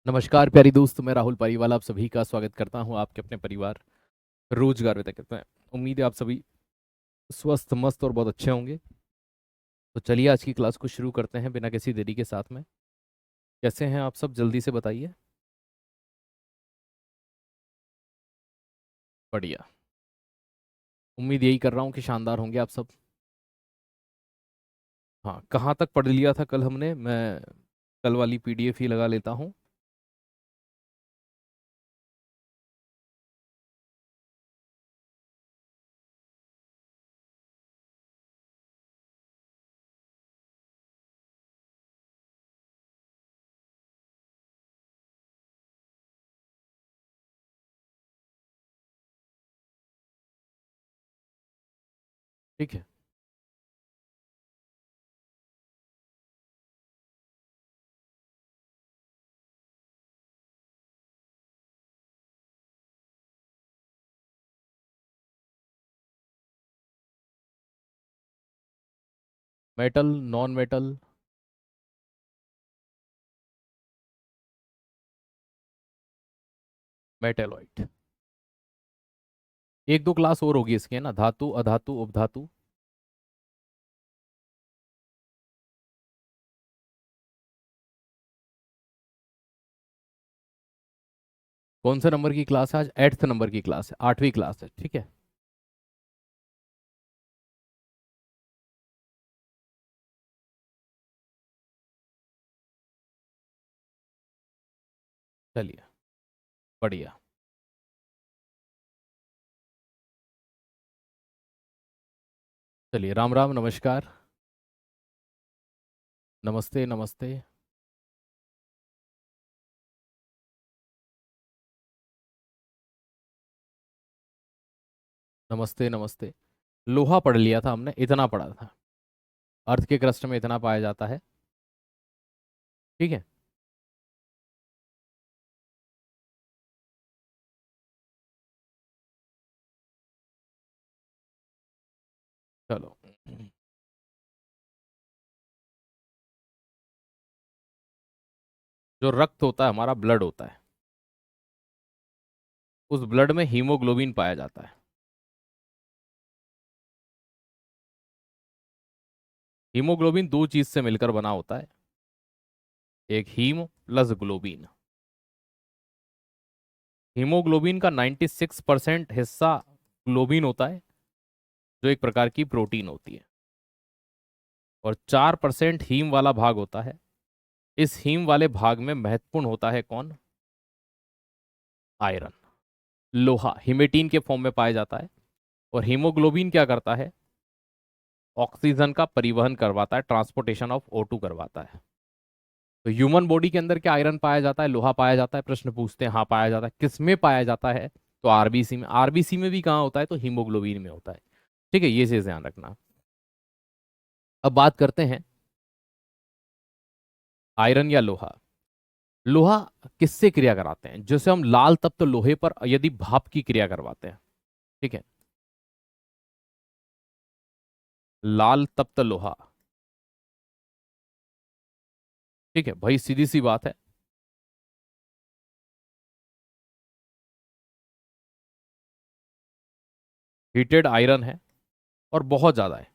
नमस्कार प्यारी दोस्त, मैं राहुल पारीवाल आप सभी का स्वागत करता हूं आपके अपने परिवार रोजगार विद करते हैं। उम्मीद है आप सभी स्वस्थ मस्त और बहुत अच्छे होंगे। तो चलिए आज की क्लास को शुरू करते हैं बिना किसी देरी के साथ में। कैसे हैं आप सब, जल्दी से बताइए। बढ़िया। उम्मीद यही कर रहा हूं कि शानदार होंगे आप सब। हाँ, कहाँ तक पढ़ लिया था कल हमने? मैं कल वाली पीडीएफ ही लगा लेता हूँ। ठीक है। Metal, non metal. मेटेलॉइड। एक दो क्लास और होगी इसके, है ना? धातु, अधातु, उपधातु। कौन से नंबर की क्लास है आज? 8th नंबर की क्लास है, 8वीं क्लास है, ठीक है। चलिए, बढ़िया। चलिए, राम राम, नमस्कार। नमस्ते नमस्ते। नमस्ते नमस्ते। लोहा पढ़ लिया था हमने, इतना पढ़ा था। अर्थ के क्रस्ट में इतना पाया जाता है। ठीक है। चलो। जो रक्त होता है हमारा, ब्लड होता है, उस ब्लड में हीमोग्लोबिन पाया जाता है। हीमोग्लोबिन दो चीज से मिलकर बना होता है। एक हीम प्लस ग्लोबिन। हीमोग्लोबिन का 96% हिस्सा ग्लोबिन होता है, जो एक प्रकार की प्रोटीन होती है। और 4% हीम वाला भाग होता है। इस हीम वाले भाग में महत्वपूर्ण होता है कौन? आयरन। लोहा हिमेटीन के फॉर्म में पाया जाता है। और हीमोग्लोबिन क्या करता है? ऑक्सीजन का परिवहन करवाता है, ट्रांसपोर्टेशन ऑफ O2 करवाता है। तो ह्यूमन बॉडी के अंदर क्या आयरन पाया जाता है, लोहा पाया जाता है? प्रश्न पूछते हैं। हाँ, पाया जाता है। किस में पाया जाता है? तो आरबीसी में। आरबीसी में भी कहाँ होता है? तो हीमोग्लोबिन में होता है। ठीक है, ये चीज ध्यान रखना। अब बात करते हैं आयरन या लोहा। लोहा किससे क्रिया कराते हैं? जैसे हम लाल तत्व लोहे पर यदि भाप की क्रिया करवाते हैं, ठीक है, लाल तप्त लोहा, ठीक है भाई, सीधी सी बात है। हीटेड आयरन है और बहुत ज्यादा है।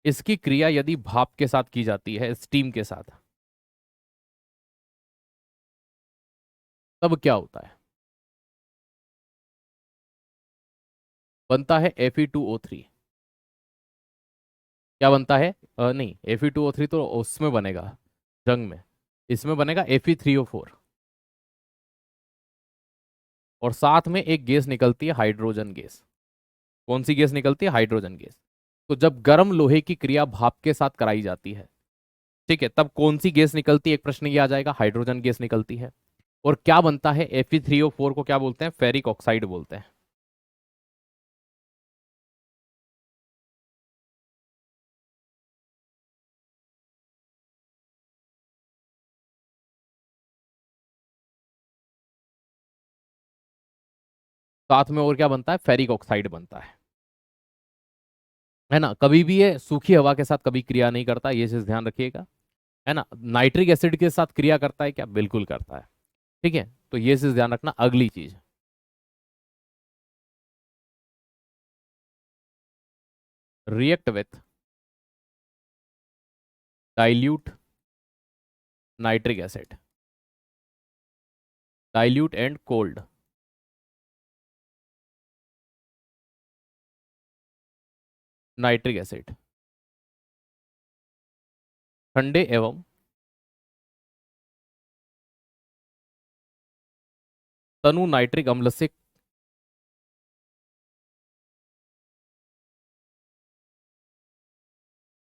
इसकी क्रिया यदि भाप के साथ की जाती है, स्टीम के साथ, तब क्या होता है? बनता है Fe2O3। क्या बनता है? नहीं, Fe2O3 तो उसमें बनेगा, जंग में। इसमें बनेगा Fe3O4। और साथ में एक गैस निकलती है, हाइड्रोजन गैस। कौन सी गैस निकलती है? Hydrogen gas. तो जब गर्म लोहे की क्रिया भाप के साथ कराई जाती है, ठीक है, तब कौन सी गैस निकलती है? एक प्रश्न ये आ जाएगा, हाइड्रोजन गैस निकलती है। और क्या बनता है? Fe3O4 को क्या बोलते हैं? फेरिक ऑक्साइड बोलते हैं। साथ में और क्या बनता है? फेरिक ऑक्साइड बनता है ना? कभी भी ये सूखी हवा के साथ कभी क्रिया नहीं करता, ये चीज ध्यान रखिएगा। है ना? नाइट्रिक एसिड के साथ क्रिया करता है क्या? बिल्कुल करता है। ठीक है, तो ये चीज ध्यान रखना। अगली चीज, react with dilute nitric acid, dilute and cold, nitric acid, ठंडे एवं तनु नाइट्रिक अम्ल से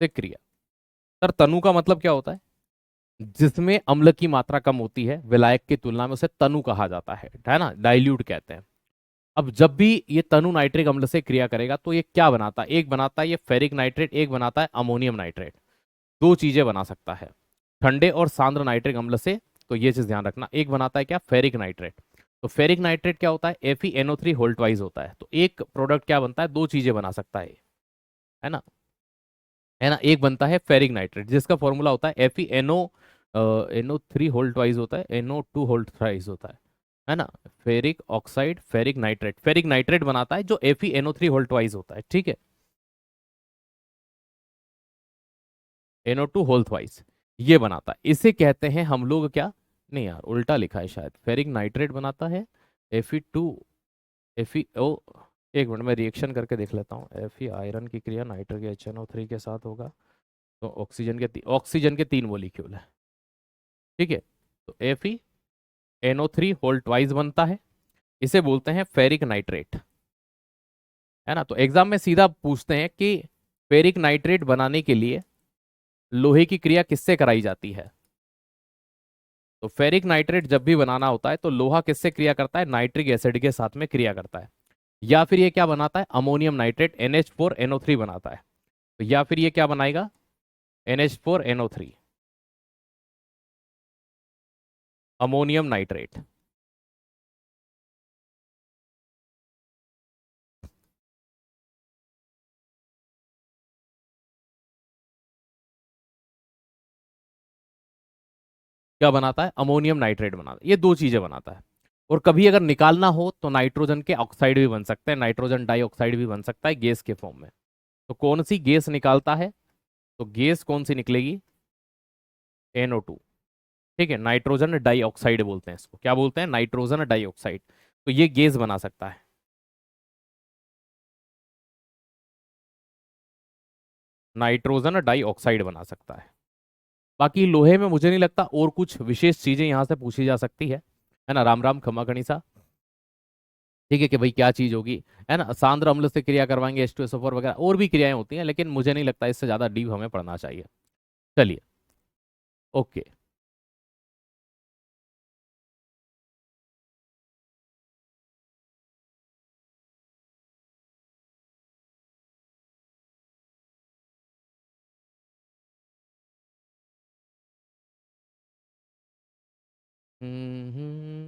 क्रिया। सर तनु का मतलब क्या होता है? जिसमें अम्ल की मात्रा कम होती है विलायक की तुलना में, उसे तनु कहा जाता है ना, डाइल्यूट कहते हैं। अब जब भी ये तनु नाइट्रिक अम्ल से क्रिया करेगा तो ये क्या बनाता है? एक बनाता है ये फेरिक नाइट्रेट, एक बनाता है अमोनियम नाइट्रेट। दो चीजें बना सकता है ठंडे और सांद्र नाइट्रिक अम्ल से। तो ये चीज ध्यान रखना, एक बनाता है क्या? Ferric nitrate. तो फेरिक नाइट्रेट क्या होता है? FeNO3 होल्ट वाइज होता है। तो एक प्रोडक्ट क्या बनता है? दो चीजें बना सकता है ना, है ना। एक बनता है फेरिक नाइट्रेट जिसका फॉर्मूला होता है NO3 होल्ट वाइज होता है, NO2 होल्ट वाइज होता है ना। फेरिक ऑक्साइड, फेरिक नाइट्रेट बनाता है जो FeNO3 होल्ट वाइज होता है, ठीक है। NO2 होल्ट वाइज ये बनाता है, इसे कहते हैं हम लोग क्या, नहीं यार उल्टा लिखा है शायद, फेरिक नाइट्रेट बनाता है Fe2 FeO। एक मिनट में रिएक्शन करके देख लेता हूँ। Fe आयरन की क्रिया नाइट्रिक HNO3 के साथ होगा तो ऑक्सीजन के 3 मॉलिक्यूल है, ठीक है। तो FeNO3 होल्ट वाइज बनता है, इसे बोलते हैं फेरिक नाइट्रेट, है ना। तो एग्जाम में सीधा पूछते हैं कि फेरिक नाइट्रेट बनाने के लिए लोहे की क्रिया किससे कराई जाती है? तो फेरिक नाइट्रेट जब भी बनाना होता है तो लोहा किससे क्रिया करता है? नाइट्रिक एसिड के साथ में क्रिया करता है। या फिर ये क्या बनाता है? अमोनियम नाइट्रेट NH4NO3 बनाता है। तो या फिर ये क्या बनाएगा? NH4NO3, ammonium nitrate. क्या बनाता है? अमोनियम नाइट्रेट बनाता है। ये दो चीजें बनाता है। और कभी अगर निकालना हो तो नाइट्रोजन के ऑक्साइड भी बन सकते हैं, नाइट्रोजन डाइऑक्साइड भी बन सकता है गैस के फॉर्म में। तो कौन सी गैस निकालता है? तो गैस कौन सी निकलेगी? NO2, ठीक है। नाइट्रोजन डाइऑक्साइड बोलते हैं इसको, क्या बोलते हैं? Nitrogen dioxide. तो ये गैस बना सकता है, नाइट्रोजन डाइऑक्साइड बना सकता है। बाकी लोहे में मुझे नहीं लगता और कुछ विशेष चीजें यहां से पूछी जा सकती है ना। राम राम खमा गणिसा, ठीक है कि भाई क्या चीज होगी, है ना। सांद्र अम्ल से क्रिया करवाएंगे H2SO4 वगैरह, और भी क्रियाएं होती हैं, लेकिन मुझे नहीं लगता इससे ज्यादा डीप हमें पढ़ना चाहिए। चलिए, ओके।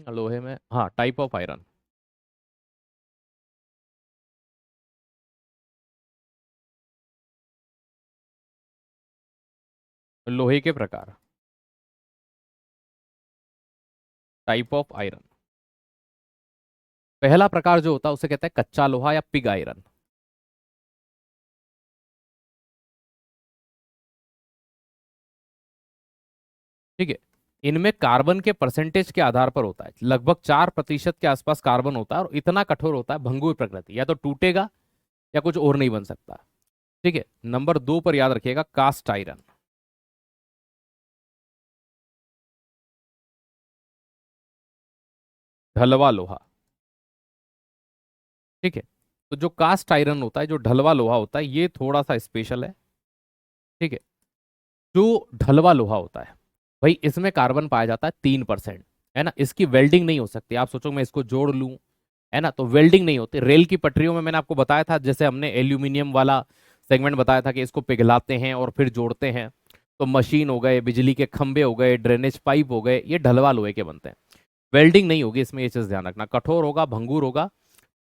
लोहे में हाँ, टाइप ऑफ आयरन, लोहे के प्रकार, टाइप ऑफ आयरन। पहला प्रकार जो होता है उसे कहते हैं कच्चा लोहा या पिग आयरन, ठीक है। इनमें कार्बन के परसेंटेज के आधार पर होता है, लगभग 4% के आसपास कार्बन होता है और इतना कठोर होता है भंगुर प्रकृति, या तो टूटेगा या कुछ और नहीं बन सकता, ठीक है। नंबर 2 पर याद रखिएगा कास्ट आयरन, ढलवा लोहा, ठीक है। तो जो कास्ट आयरन होता है, जो ढलवा लोहा होता है, ये थोड़ा सा स्पेशल है, ठीक है। जो ढलवा लोहा होता है भाई, इसमें कार्बन पाया जाता है 3%, है ना। इसकी वेल्डिंग नहीं हो सकती। आप सोचो मैं इसको जोड़ लूं, है ना, तो वेल्डिंग नहीं होती। रेल की पटरियों में मैंने आपको बताया था, जैसे हमने एल्यूमिनियम वाला सेगमेंट बताया था कि इसको पिघलाते हैं और फिर जोड़ते हैं। तो मशीन हो गए, बिजली के खंभे हो गए, ड्रेनेज पाइप हो गए, ये ढलवा लोहे के बनते हैं। वेल्डिंग नहीं होगी इसमें, ये चीज ध्यान रखना। कठोर होगा, भंगुर होगा,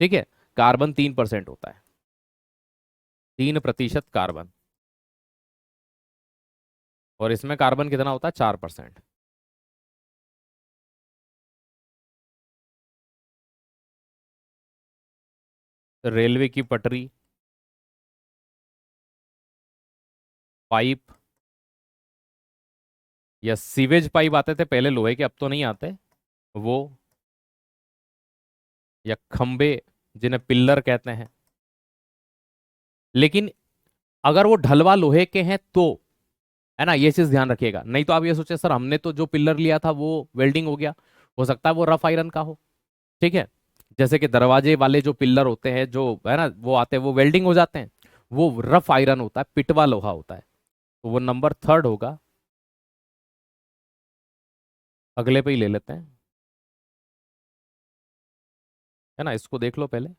ठीक है। कार्बन 3% होता है, 3% कार्बन। और इसमें कार्बन कितना होता है? 4%। रेलवे की पटरी, पाइप या सीवेज पाइप आते थे पहले लोहे के, अब तो नहीं आते वो, या खंबे जिन्हें पिल्लर कहते हैं। लेकिन अगर वो ढलवा लोहे के हैं तो, है ना, ये चीज ध्यान रखिएगा। नहीं तो आप ये सोचे सर हमने तो जो पिल्लर लिया था वो वेल्डिंग हो गया, हो सकता है वो रफ आयरन का हो। ठीक है, जैसे कि दरवाजे वाले जो पिल्लर होते हैं जो, है ना, वो आते हैं वो वेल्डिंग हो जाते हैं, वो रफ आयरन होता है, पिटवा लोहा होता है। तो वो नंबर थर्ड होगा। अगले पे ही ले लेते हैं, है ना, इसको देख लो पहले।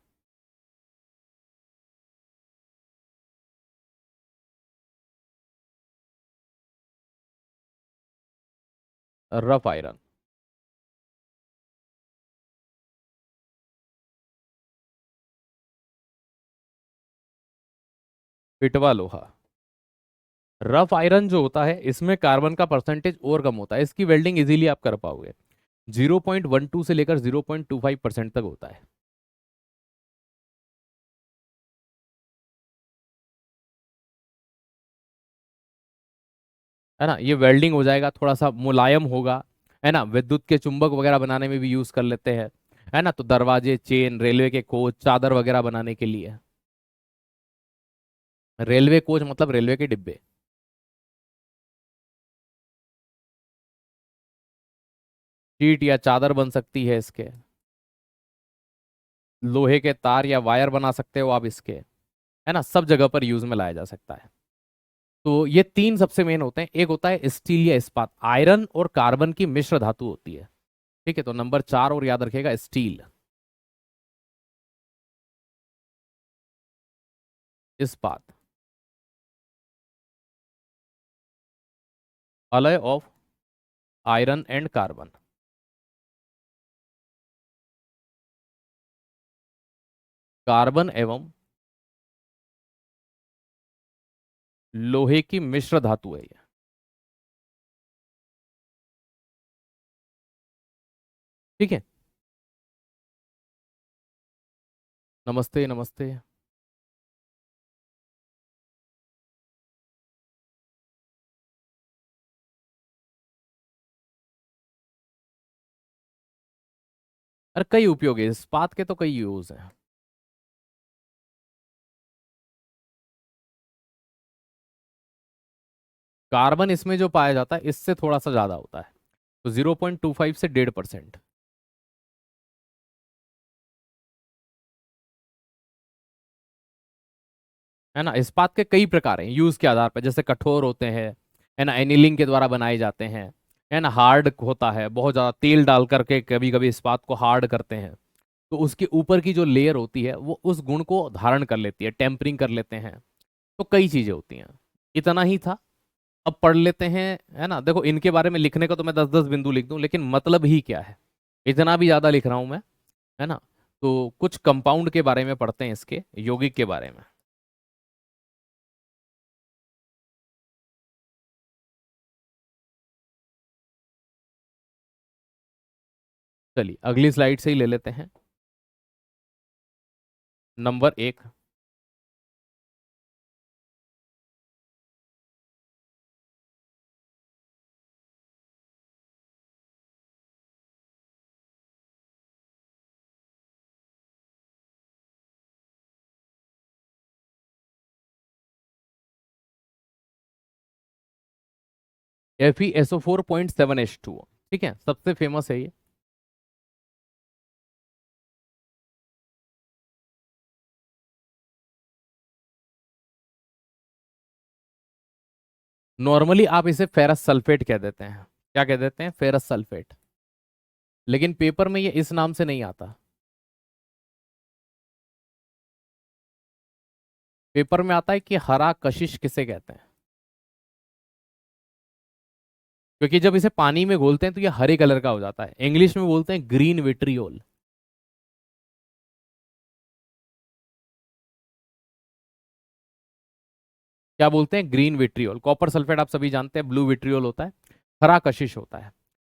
रफ आयरन, पिटवा लोहा। रफ आयरन जो होता है इसमें कार्बन का परसेंटेज और कम होता है, इसकी वेल्डिंग इजीली आप कर पाओगे। 0.12 से लेकर 0.25% तक होता है ना। ये वेल्डिंग हो जाएगा, थोड़ा सा मुलायम होगा, है ना, विद्युत के चुंबक वगैरह बनाने में भी यूज कर लेते हैं, है ना। तो दरवाजे, चेन, रेलवे के कोच, चादर वगैरह बनाने के लिए। रेलवे कोच मतलब रेलवे के डिब्बे। शीट या चादर बन सकती है इसके। लोहे के तार या वायर बना सकते हो आप इसके, है ना, सब जगह पर यूज में लाया जा सकता है। तो ये तीन सबसे मेन होते हैं। एक होता है स्टील या इस्पात, आयरन और कार्बन की मिश्र धातु होती है। ठीक है, तो नंबर 4 और याद रखेगा स्टील, इस्पात, alloy of iron and carbon. Carbon एवं लोहे की मिश्र धातु है ये। ठीक है, नमस्ते नमस्ते। अरे कई उपयोग है इस्पात के, तो कई यूज हैं। कार्बन इसमें जो पाया जाता है इससे थोड़ा सा ज्यादा होता है, तो 0.25 से 1.5%। है ना, इस्पात के कई प्रकार हैं यूज के आधार पर, जैसे कठोर होते हैं, है ना, एनिलिंग के द्वारा बनाए जाते हैं, है ना, हार्ड होता है, बहुत ज्यादा तेल डाल करके कभी कभी इस्पात को हार्ड करते हैं, तो उसके ऊपर की जो लेयर होती है वो उस गुण को धारण कर लेती है, टेम्परिंग कर लेते हैं। तो कई चीजें होती हैं। इतना ही था, अब पढ़ लेते हैं। है ना, देखो इनके बारे में लिखने का तो मैं 10-10 बिंदु लिख दूं, लेकिन मतलब ही क्या है, इतना भी ज्यादा लिख रहा हूं मैं, है ना। तो कुछ कंपाउंड के बारे में पढ़ते हैं, इसके यौगिक के बारे में। चलिए अगली स्लाइड से ही ले लेते हैं। Number 1, FeSO4.7H2। ठीक है, सबसे फेमस है ये। नॉर्मली आप इसे फेरस सल्फेट कह देते हैं। क्या कह देते हैं? Ferrous sulphate. लेकिन पेपर में ये इस नाम से नहीं आता। पेपर में आता है कि हरा कशिश किसे कहते हैं, क्योंकि जब इसे पानी में घोलते हैं तो ये हरे कलर का हो जाता है। इंग्लिश में बोलते हैं ग्रीन विट्रियोल। क्या बोलते हैं? Green vitriol. कॉपर सल्फेट आप सभी जानते हैं ब्लू विट्रियोल होता है, हरा कशिश होता है।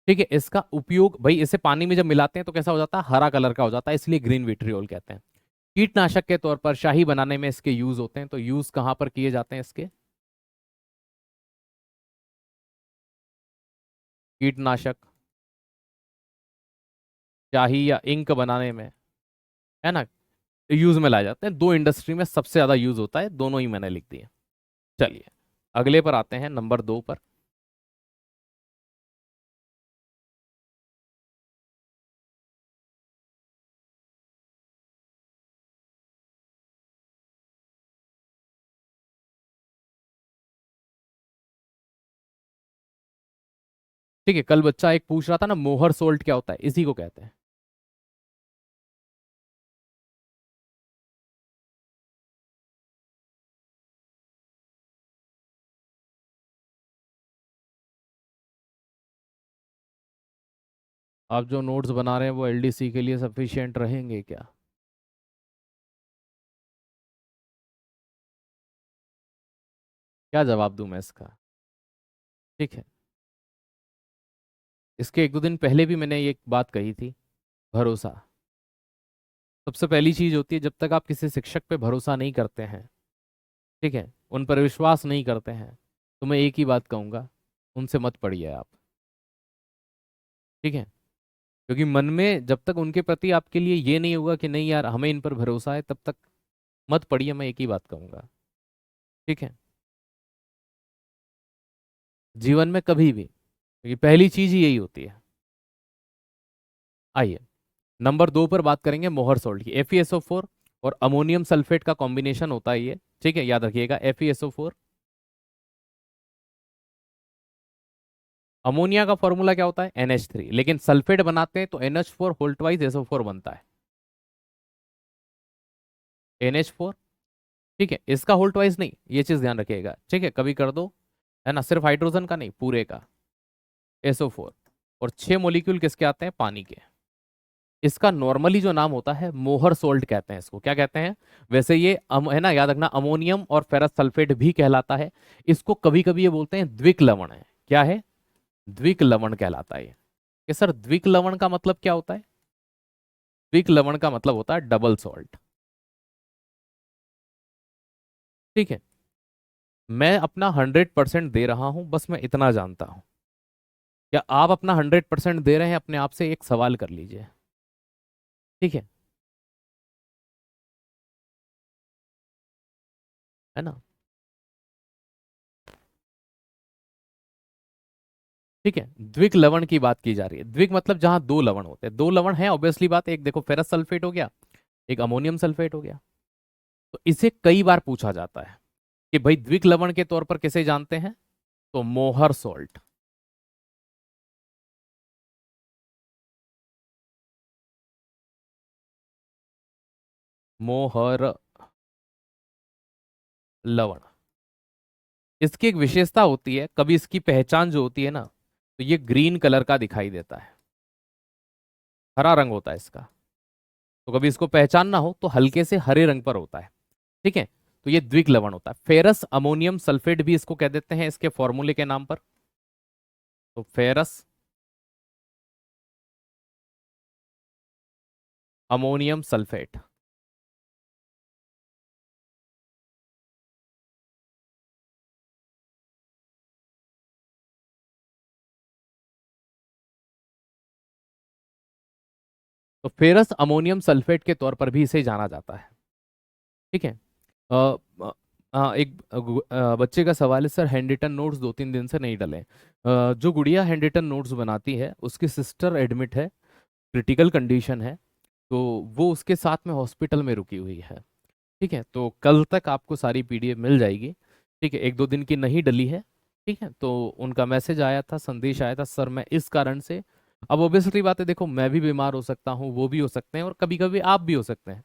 ठीक है, इसका उपयोग भाई, इसे पानी में जब मिलाते हैं तो कैसा हो जाता है? हरा कलर का हो जाता है, इसलिए ग्रीन विट्रियोल कहते हैं। कीटनाशक के तौर पर शाही बनाने में इसके यूज होते हैं, तो यूज कहाँ पर किए जाते हैं इसके? कीटनाशक शाही या इंक बनाने में, है ना, यूज में लाए जाते हैं। दो इंडस्ट्री में सबसे ज्यादा यूज होता है, दोनों ही मैंने लिख दिए। चलिए अगले पर आते हैं, नंबर 2 पर। ठीक है, कल बच्चा एक पूछ रहा था ना, मोहर सोल्ट क्या होता है, इसी को कहते हैं। आप जो नोट्स बना रहे हैं वो एलडीसी के लिए सफिशिएंट रहेंगे क्या? क्या जवाब दूं मैं इसका? ठीक है, इसके एक दो दिन पहले भी मैंने ये बात कही थी। भरोसा सबसे पहली चीज होती है। जब तक आप किसी शिक्षक पे भरोसा नहीं करते हैं, ठीक है, उन पर विश्वास नहीं करते हैं, तो मैं एक ही बात कहूंगा, उनसे मत पढ़िए आप। ठीक है, क्योंकि मन में जब तक उनके प्रति आपके लिए ये नहीं होगा कि नहीं यार हमें इन पर भरोसा है, तब तक मत पढ़िए, मैं एक ही बात कहूंगा। ठीक है, जीवन में कभी भी, क्योंकि पहली चीज ही यही होती है। आइए नंबर 2 पर बात करेंगे, मोहर सॉल्ट की। FeSO4 और अमोनियम सल्फेट का कॉम्बिनेशन होता है ये। ठीक है, याद रखिएगा, FeSO4। अमोनिया का फॉर्मूला क्या होता है? NH3, लेकिन सल्फेट बनाते हैं तो NH4 होल ट्वाइस SO4 बनता है। NH4, ठीक है, इसका होल ट्वाइस नहीं, ये चीज ध्यान रखिएगा। ठीक है, कभी कर दो, है ना, सिर्फ हाइड्रोजन का नहीं, पूरे का SO4। और 6 मॉलिक्यूल किसके आते हैं? पानी के। इसका नॉर्मली जो नाम होता है मोहर सोल्ट कहते हैं इसको। क्या कहते हैं? वैसे ये है ना, याद रखना, अमोनियम और फेरस सल्फेट भी कहलाता है। इसको कभी कभी ये बोलते हैं द्विक लवण है। क्या है? द्विक लवण कहलाता है ये। कि सर द्विक लवण का मतलब क्या होता है? द्विक लवण का मतलब होता है डबल सॉल्ट। ठीक है, मैं अपना 100% दे रहा हूं, बस मैं इतना जानता हूं। क्या आप अपना 100% दे रहे हैं? अपने आप से एक सवाल कर लीजिए। ठीक है ना? ठीक है, द्विक लवण की बात की जा रही है। द्विक मतलब जहां दो लवण होते हैं। दो लवण है, ऑब्वियसली बात है, एक देखो फेरस सल्फेट हो गया, एक अमोनियम सल्फेट हो गया। तो इसे कई बार पूछा जाता है कि भाई द्विक लवण के तौर पर किसे जानते हैं? तो मोहर सॉल्ट। मोहर लवण। इसकी एक विशेषता होती है, कभी इसकी पहचान जो होती है ना, तो ये ग्रीन कलर का दिखाई देता है, हरा रंग होता है इसका। तो कभी इसको पहचानना हो तो हल्के से हरे रंग पर होता है। ठीक है, तो ये द्विक लवण होता है। फेरस अमोनियम सल्फेट भी इसको कह देते हैं इसके फॉर्मूले के नाम पर। तो फेरस अमोनियम सल्फेट। तो फेरस अमोनियम सल्फेट के तौर पर भी इसे जाना जाता है। ठीक है। अ, अ, एक बच्चे का सवाल है, सर हैंडिटन नोट्स 2-3 दिन से नहीं डले। जो गुड़िया हैंडिटन नोट्स बनाती है उसकी सिस्टर एडमिट है, क्रिटिकल कंडीशन है, तो वो उसके साथ में हॉस्पिटल में रुकी हुई है। ठीक है, तो कल तक आपको सारी PDF मिल जाएगी। ठीक है, 1-2 दिन की नहीं डली है। ठीक है, तो उनका मैसेज आया था, संदेश आया था, सर मैं इस कारण से। अब ऑब्वियसली बात है, देखो मैं भी बीमार हो सकता हूँ, वो भी हो सकते हैं, और कभी कभी आप भी हो सकते हैं।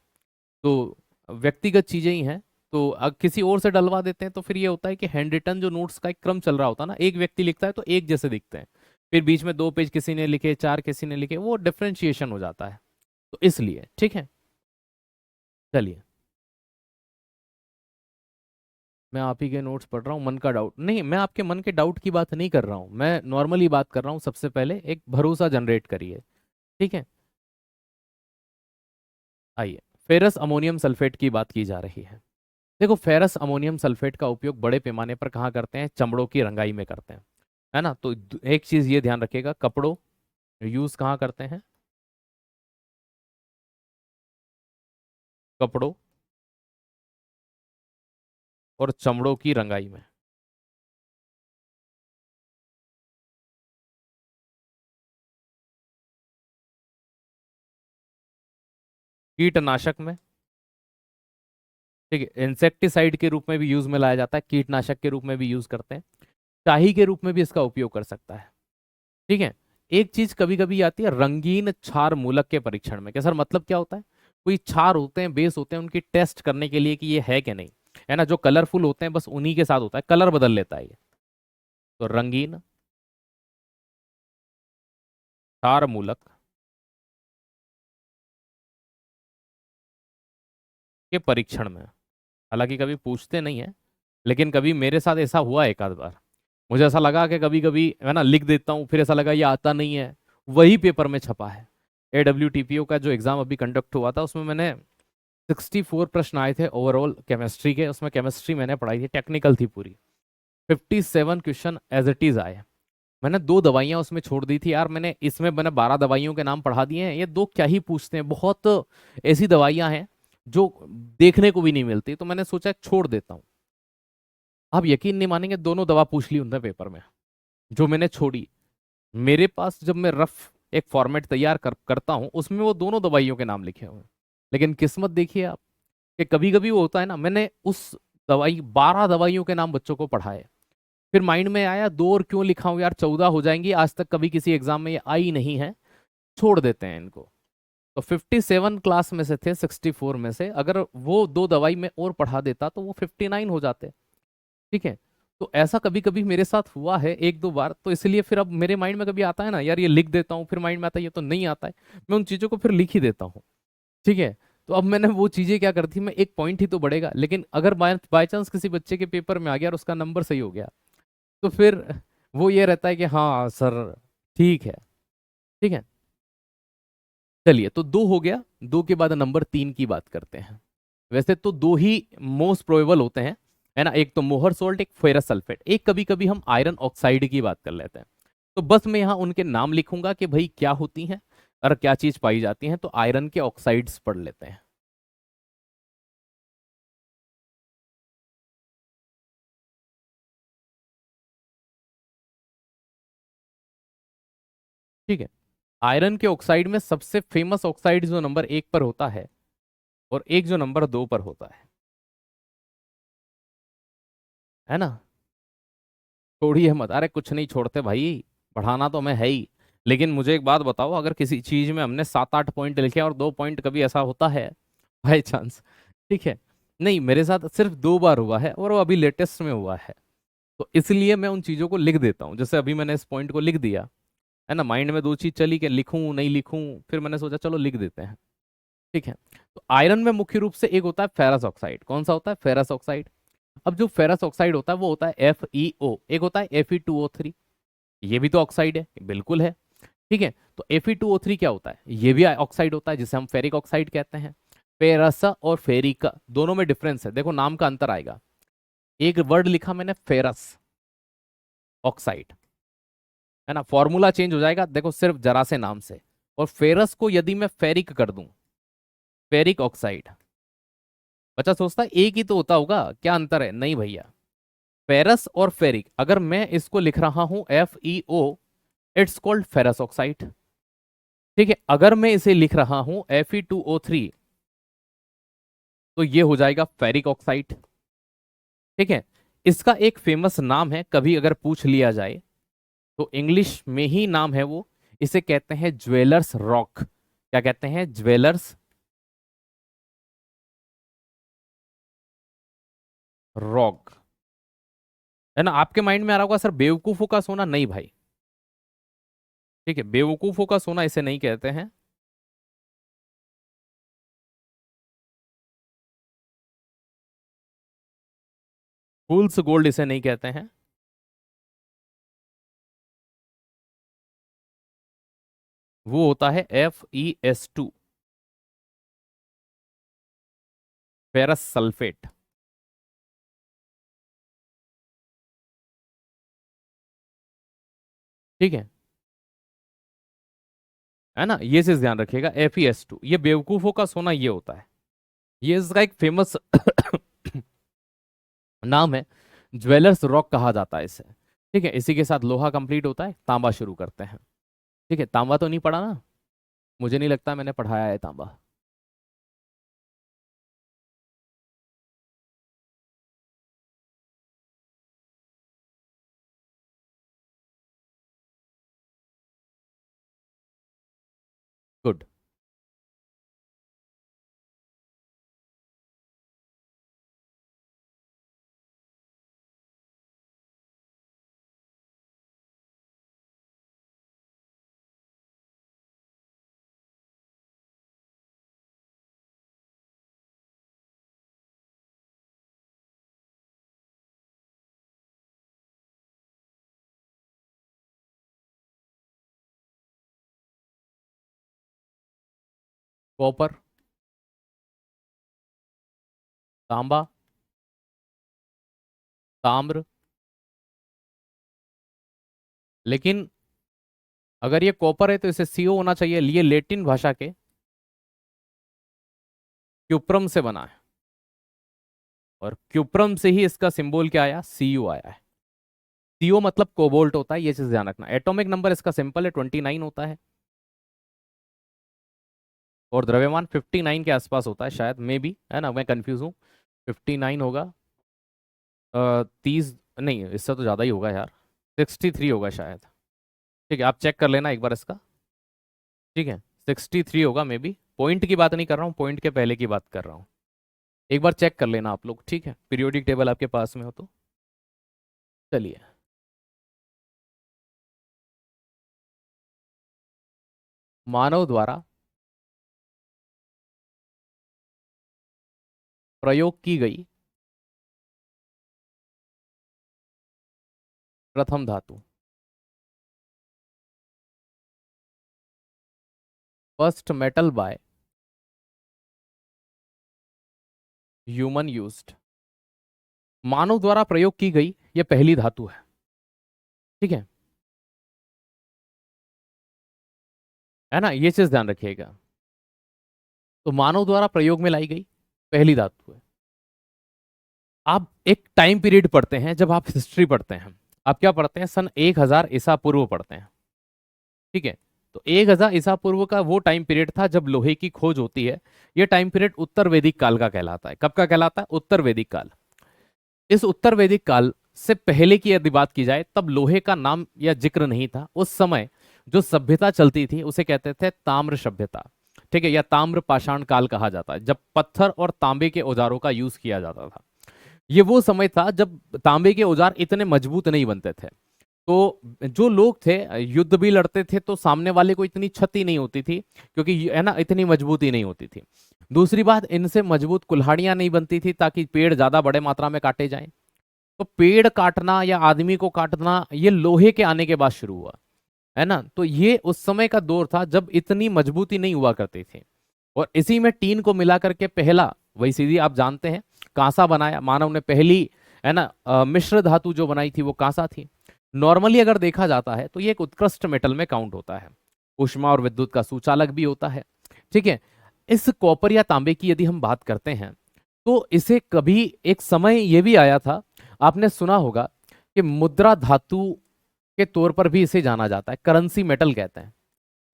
तो व्यक्तिगत चीजें ही हैं। तो अगर किसी और से डलवा देते हैं तो फिर ये होता है कि हैंड रिटन जो नोट्स का एक क्रम चल रहा होता है ना, एक व्यक्ति लिखता है तो एक जैसे दिखते हैं, फिर बीच में 2 पेज किसी ने लिखे, 4 किसी ने लिखे, वो डिफ्रेंशिएशन हो जाता है। तो इसलिए ठीक है। चलिए, मैं आप ही के नोट्स पढ़ रहा हूँ, मन का डाउट नहीं, मैं आपके मन के डाउट की बात नहीं कर रहा हूँ, मैं नॉर्मली बात कर रहा हूँ। सबसे पहले एक भरोसा जनरेट करिए। ठीक है, आइए। फेरस अमोनियम सल्फेट की बात की जा रही है। देखो, फेरस अमोनियम सल्फेट का उपयोग बड़े पैमाने पर कहाँ करते हैं? चमड़ों की रंगाई में करते हैं, है ना। तो एक चीज ये ध्यान रखिएगा, कपड़ों यूज कहाँ करते हैं? कपड़ों और चमड़ों की रंगाई में। कीटनाशक में, ठीक है, इंसेक्टिसाइड के रूप में भी यूज में लाया जाता है, कीटनाशक के रूप में भी यूज करते हैं, शाही के रूप में भी इसका उपयोग कर सकता है। ठीक है। एक चीज कभी कभी आती है रंगीन क्षार मूलक के परीक्षण में। क्या सर, मतलब क्या होता है? कोई क्षार होते हैं, बेस होते हैं, उनकी टेस्ट करने के लिए कि ये है कि नहीं, है ना। जो कलरफुल होते हैं बस उन्हीं के साथ होता है, कलर बदल लेता है ये। तो रंगीन क्षार मूलक के परीक्षण में, हालांकि कभी पूछते नहीं है, लेकिन कभी मेरे साथ ऐसा हुआ एक आध बार। मुझे ऐसा लगा कि कभी कभी, है ना, लिख देता हूँ, फिर ऐसा लगा ये आता नहीं है, वही पेपर में छपा है। AWTPO का जो एग्जाम अभी कंडक्ट हुआ था, उसमें मैंने 64 प्रश्न आए थे ओवरऑल केमिस्ट्री के। उसमें केमिस्ट्री मैंने पढ़ाई थी, टेक्निकल थी पूरी। 57 क्वेश्चन एज इट इज आए। मैंने 2 दवाइयां उसमें छोड़ दी थी यार। मैंने 12 दवाइयों के नाम पढ़ा दिए हैं, ये दो क्या ही पूछते हैं। बहुत ऐसी दवाइयां हैं जो देखने को भी नहीं मिलती, तो मैंने सोचा छोड़ देता हूँ। आप यकीन नहीं मानेंगे, दोनों दवा पूछ ली उनने पेपर में, जो मैंने छोड़ी। मेरे पास जब मैं रफ एक फॉर्मेट तैयार करता हूँ, उसमें वो दोनों दवाइयों के नाम लिखे हुए हैं। लेकिन किस्मत देखिए आप, कि कभी कभी वो होता है ना, मैंने उस 12 दवाइयों के नाम बच्चों को पढ़ाए, फिर माइंड में आया दो और क्यों लिखा हूं यार, 14 हो जाएंगी, आज तक कभी किसी एग्जाम में ये आई नहीं है, छोड़ देते हैं इनको। तो 57 क्लास में से थे, 64 में से अगर वो 2 दवाई में और पढ़ा देता तो वो 59 हो जाते। ठीक है। तो ऐसा कभी कभी मेरे साथ हुआ है एक दो बार, तो इसलिए फिर अब मेरे माइंड में कभी आता है ना यार, ये लिख देता हूँ, फिर माइंड में आता है ये तो नहीं आता है, मैं उन चीजों को फिर लिख ही देता हूँ। ठीक है। तो अब मैंने वो चीजें क्या करती, मैं एक पॉइंट ही तो बढ़ेगा, लेकिन अगर बाय चांस किसी बच्चे के पेपर में आ गया और उसका नंबर सही हो गया, तो फिर वो ये रहता है कि हाँ सर, ठीक है। ठीक है। चलिए, तो 2 हो गया। 2 के बाद नंबर 3 की बात करते हैं। वैसे तो 2 ही मोस्ट प्रोबेबल होते हैं, है ना, एक तो मोहर सोल्ट, एक फेरस सल्फेट, एक कभी कभी हम आयरन ऑक्साइड की बात कर लेते हैं। तो बस मैं यहाँ उनके नाम लिखूंगा कि भाई क्या होती हैं और क्या चीज पाई जाती है। तो आयरन के ऑक्साइड्स पढ़ लेते हैं। ठीक है। आयरन के ऑक्साइड में सबसे फेमस ऑक्साइड जो नंबर 1 पर होता है, और एक जो नंबर 2 पर होता है ना। छोड़िए मत, अरे कुछ नहीं छोड़ते भाई, पढ़ाना तो मैं है ही। लेकिन मुझे एक बात बताओ, अगर किसी चीज में हमने 7-8 पॉइंट लिखे और 2 पॉइंट, कभी ऐसा होता है बाई चांस? ठीक है। नहीं, मेरे साथ सिर्फ 2 बार हुआ है, और वो अभी लेटेस्ट में हुआ है। तो इसलिए मैं उन चीजों को लिख देता हूँ, जैसे अभी मैंने इस पॉइंट को लिख दिया, है ना। माइंड में दो चीज चली कि लिखूं नहीं लिखूं, फिर मैंने सोचा चलो लिख देते हैं। ठीक है। तो आयरन में मुख्य रूप से एक होता है फेरस ऑक्साइड। कौन सा होता है? Ferrous oxide. अब जो फेरस ऑक्साइड होता है वो होता है FeO, एक होता है Fe2O3। ये भी तो ऑक्साइड है, बिल्कुल है। ठीक है। तो Fe2O3 क्या होता है? ये भी ऑक्साइड होता है, जिसे हम फेरिक ऑक्साइड कहते हैं। फेरस और फेरिक दोनों में डिफरेंस है, देखो नाम का अंतर आएगा। एक वर्ड लिखा मैंने फेरस ऑक्साइड, है ना, फॉर्मूला चेंज हो जाएगा देखो सिर्फ जरा से नाम से। और फेरस को यदि मैं फेरिक कर दूं, फेरिक ऑक्साइड, बच्चा सोचता है एक ही तो होता होगा, क्या अंतर है? नहीं भैया, फेरस और फेरिक, अगर मैं इसको लिख रहा हूं FeO, it's called ferrous oxide. ठीक है। अगर मैं इसे लिख रहा हूं Fe2O3, तो ये हो जाएगा फेरिक ऑक्साइड। ठीक है। इसका एक फेमस नाम है, कभी अगर पूछ लिया जाए तो इंग्लिश में ही नाम है वो। इसे कहते हैं ज्वेलर्स रॉक। क्या कहते हैं? Jewellers rock. है ना। आपके माइंड में आ रहा होगा सर बेवकूफों का सोना, नहीं भाई। ठीक है, बेवकूफों का सोना इसे नहीं कहते हैं। फूल्स गोल्ड इसे नहीं कहते हैं। वो होता है FeS2। Ferrous sulphate. ठीक है ना, ये चीज ध्यान रखिएगा। Fe2 ये बेवकूफों का सोना ये होता है, ये इसका एक फेमस नाम है, ज्वेलर्स रॉक कहा जाता है इसे। ठीक है, इसी के साथ लोहा कंप्लीट होता है, तांबा शुरू करते हैं। ठीक है, तांबा तो नहीं पढ़ा ना, मुझे नहीं लगता मैंने पढ़ाया है तांबा। गुड। कॉपर, तांबा, ताम्र। लेकिन अगर ये कॉपर है तो इसे सीओ होना चाहिए, ये लेटिन भाषा के क्यूप्रम से बना है, और क्यूप्रम से ही इसका सिंबल क्या आया, सीयू आया है। सीओ मतलब कोबाल्ट होता है, ये चीज ध्यान रखना। एटॉमिक नंबर इसका सिंपल है, 29 होता है, और द्रव्यमान 59 के आसपास होता है शायद, मे बी, है ना, मैं कंफ्यूज हूँ। 59 होगा, 30 नहीं, इससे तो ज़्यादा ही होगा यार, 63 होगा शायद। ठीक है, आप चेक कर लेना एक बार इसका। ठीक है, 63 होगा मे बी, पॉइंट की बात नहीं कर रहा हूँ, पॉइंट के पहले की बात कर रहा हूँ। एक बार चेक कर लेना आप लोग, ठीक है, पीरियोडिक टेबल आपके पास में हो तो। चलिए, मानव द्वारा प्रयोग की गई प्रथम धातु, first metal by human used. मानव द्वारा प्रयोग की गई यह पहली धातु है। ठीक है ना, ये चीज ध्यान रखिएगा। तो मानव द्वारा प्रयोग में लाई गई पहली धातु है। आप एक टाइम पीरियड पढ़ते हैं, जब आप हिस्ट्री पढ़ते हैं, आप क्या पढ़ते हैं, सन 1000 ईसा पूर्व पढ़ते हैं। ठीक है, तो 1000 ईसा पूर्व का वो टाइम पीरियड था जब लोहे की खोज होती है। ये टाइम पीरियड उत्तर वैदिक काल का कहलाता है। कब का कहलाता है, उत्तर वैदिक काल। इस उत्तर वैदिक काल से पहले की यदि बात की जाए, तब लोहे का नाम या जिक्र नहीं था। उस समय जो सभ्यता चलती थी उसे कहते थे ताम्र सभ्यता। ठीक है, या ताम्र पाषाण काल कहा जाता है, जब पत्थर और तांबे के औजारों का यूज किया जाता था। ये वो समय था जब तांबे के औजार इतने मजबूत नहीं बनते थे। तो जो लोग थे, युद्ध भी लड़ते थे तो सामने वाले को इतनी क्षति नहीं होती थी, क्योंकि है ना, इतनी मजबूती नहीं होती थी। दूसरी बात, इनसे मजबूत कुल्हाड़ियां नहीं बनती थी ताकि पेड़ ज्यादा बड़े मात्रा में काटे जाएं। तो पेड़ काटना या आदमी को काटना ये लोहे के आने के बाद शुरू हुआ, है ना। तो ये उस समय का दौर था जब इतनी मजबूती नहीं हुआ करती थी। और इसी में टीन को मिला करके पहला, वही सीधी आप जानते हैं, कांसा बनाया मानव ने पहली, है ना। मिश्र धातु जो बनाई थी वो कांसा थी। नॉर्मली अगर देखा जाता है तो ये एक उत्कृष्ट मेटल में काउंट होता है, ऊष्मा और विद्युत का सुचालक भी होता है। ठीक है, इस कॉपर या तांबे की यदि हम बात करते हैं, तो इसे कभी एक समय ये भी आया था, आपने सुना होगा कि मुद्रा धातु के तौर पर भी इसे जाना जाता है, करेंसी मेटल कहते हैं।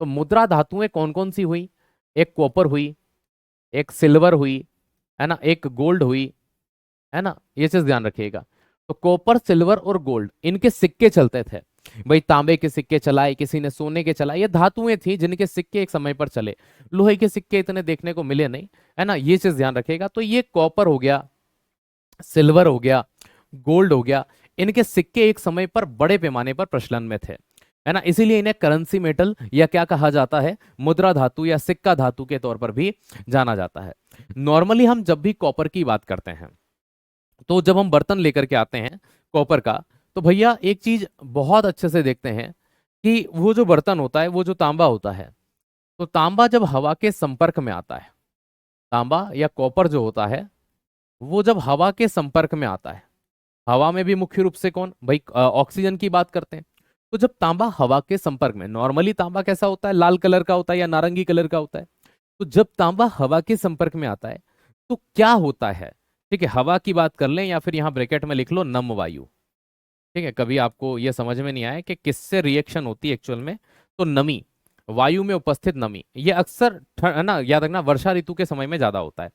तो मुद्रा धातुएं कौन कौन सी हुई, एक कॉपर हुई, एक सिल्वर हुई, है ना, एक गोल्ड हुई, है ना, ये चीज ध्यान रखिएगा। तो कॉपर, सिल्वर और गोल्ड, इनके सिक्के चलते थे। भाई तांबे के सिक्के चलाए, किसी ने सोने के चलाए, ये धातुएं थी जिनके सिक्के एक समय पर चले। लोहे के सिक्के इतने देखने को मिले नहीं, है ना, ये चीज ध्यान रखिएगा। तो ये कॉपर हो गया, सिल्वर हो गया, गोल्ड हो गया, इनके सिक्के एक समय पर बड़े पैमाने पर प्रचलन में थे, है ना। इसीलिए इन्हें करेंसी मेटल या क्या कहा जाता है, मुद्रा धातु या सिक्का धातु के तौर पर भी जाना जाता है। नॉर्मली हम जब भी कॉपर की बात करते हैं, तो जब हम बर्तन लेकर के आते हैं कॉपर का, तो भैया एक चीज बहुत अच्छे से देखते हैं कि वो जो बर्तन होता है, वो जो तांबा होता है, तो तांबा जब हवा के संपर्क में आता है, तांबा या कॉपर जो होता है, वो जब हवा के संपर्क में आता है, हवा में भी मुख्य रूप से कौन भाई, ऑक्सीजन की बात करते हैं। तो जब तांबा हवा के संपर्क में, नॉर्मली तांबा कैसा होता है, लाल कलर का होता है या नारंगी कलर का होता है। तो जब तांबा हवा के संपर्क में आता है तो क्या होता है, ठीक है, हवा की बात कर लें या फिर यहां ब्रैकेट में लिख लो नम वायु। ठीक है, कभी आपको यह समझ में नहीं आया कि किससे रिएक्शन होती है एक्चुअल में, तो नमी, वायु में उपस्थित नमी, ये अक्सर है ना, याद रखना वर्षा ऋतु के समय में ज्यादा होता है।